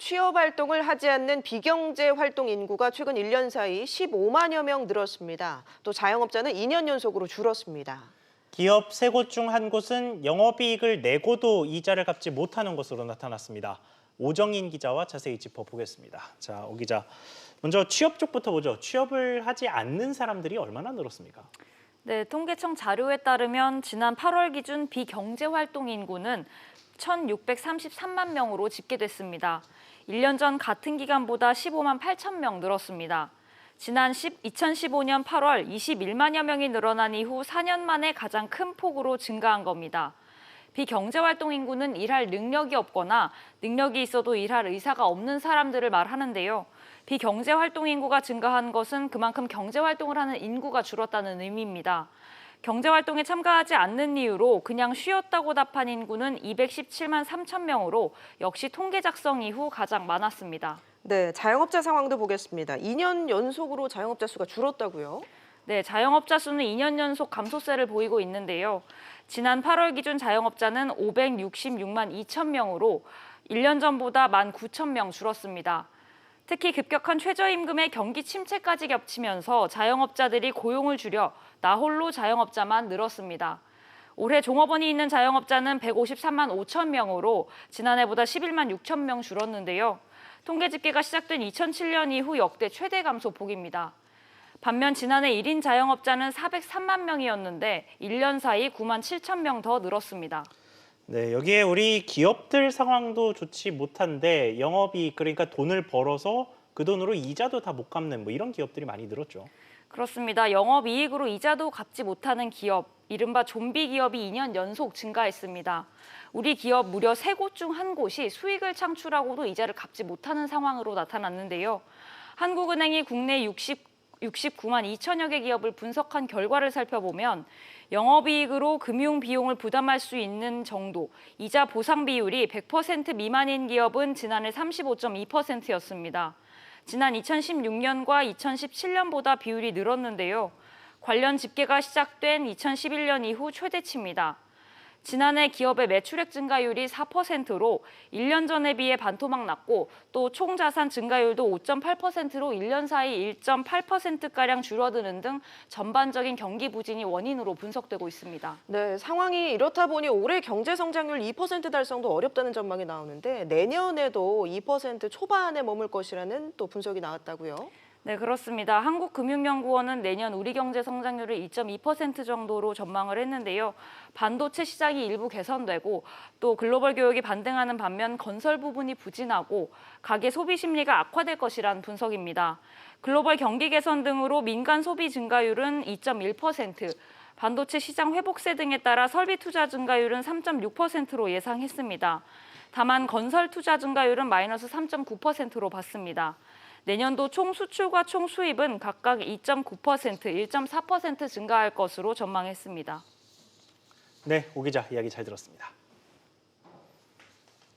취업 활동을 하지 않는 비경제 활동 인구가 최근 1년 사이 15만여 명 늘었습니다. 또 자영업자는 2년 연속으로 줄었습니다. 기업 세 곳 중 한 곳은 영업이익을 내고도 이자를 갚지 못하는 것으로 나타났습니다. 오정인 기자와 자세히 짚어보겠습니다. 자, 오 기자, 먼저 취업 쪽부터 보죠. 취업을 하지 않는 사람들이 얼마나 늘었습니까? 네, 통계청 자료에 따르면 지난 8월 기준 비경제활동 인구는 1,633만 명으로 집계됐습니다. 1년 전 같은 기간보다 15만 8천 명 늘었습니다. 지난 2015년 8월 21만여 명이 늘어난 이후 4년 만에 가장 큰 폭으로 증가한 겁니다. 비경제활동 인구는 일할 능력이 없거나 능력이 있어도 일할 의사가 없는 사람들을 말하는데요. 비경제활동 인구가 증가한 것은 그만큼 경제활동을 하는 인구가 줄었다는 의미입니다. 경제활동에 참가하지 않는 이유로 그냥 쉬었다고 답한 인구는 217만 3천 명으로 역시 통계 작성 이후 가장 많았습니다. 네, 자영업자 상황도 보겠습니다. 2년 연속으로 자영업자 수가 줄었다고요? 네, 자영업자 수는 2년 연속 감소세를 보이고 있는데요. 지난 8월 기준 자영업자는 566만 2천 명으로 1년 전보다 1만 9천 명 줄었습니다. 특히 급격한 최저임금의 경기 침체까지 겹치면서 자영업자들이 고용을 줄여 나홀로 자영업자만 늘었습니다. 올해 종업원이 있는 자영업자는 153만 5천 명으로 지난해보다 11만 6천 명 줄었는데요. 통계 집계가 시작된 2007년 이후 역대 최대 감소폭입니다. 반면 지난해 1인 자영업자는 403만 명이었는데 1년 사이 9만 7천 명 더 늘었습니다. 네, 여기에 우리 기업들 상황도 좋지 못한데 영업이익, 그러니까 돈을 벌어서 그 돈으로 이자도 다 못 갚는 이런 기업들이 많이 늘었죠. 그렇습니다. 영업이익으로 이자도 갚지 못하는 기업, 이른바 좀비 기업이 2년 연속 증가했습니다. 우리 기업 무려 3곳 중 한 곳이 수익을 창출하고도 이자를 갚지 못하는 상황으로 나타났는데요. 한국은행이 국내 69만 2천여 개 기업을 분석한 결과를 살펴보면 영업이익으로 금융 비용을 부담할 수 있는 정도, 이자 보상 비율이 100% 미만인 기업은 지난해 35.2%였습니다. 지난 2016년과 2017년보다 비율이 늘었는데요. 관련 집계가 시작된 2011년 이후 최대치입니다. 지난해 기업의 매출액 증가율이 4%로 1년 전에 비해 반토막 났고 또 총자산 증가율도 5.8%로 1년 사이 1.8%가량 줄어드는 등 전반적인 경기 부진이 원인으로 분석되고 있습니다. 네, 상황이 이렇다 보니 올해 경제 성장률 2% 달성도 어렵다는 전망이 나오는데 내년에도 2% 초반에 머물 것이라는 또 분석이 나왔다고요? 네, 그렇습니다. 한국금융연구원은 내년 우리 경제 성장률을 2.2% 정도로 전망을 했는데요. 반도체 시장이 일부 개선되고 또 글로벌 교역이 반등하는 반면 건설 부분이 부진하고 가계 소비 심리가 악화될 것이란 분석입니다. 글로벌 경기 개선 등으로 민간 소비 증가율은 2.1%, 반도체 시장 회복세 등에 따라 설비 투자 증가율은 3.6%로 예상했습니다. 다만 건설 투자 증가율은 마이너스 3.9%로 봤습니다. 내년도 총 수출과 총 수입은 각각 2.9%, 1.4% 증가할 것으로 전망했습니다. 네, 오 기자 이야기 잘 들었습니다.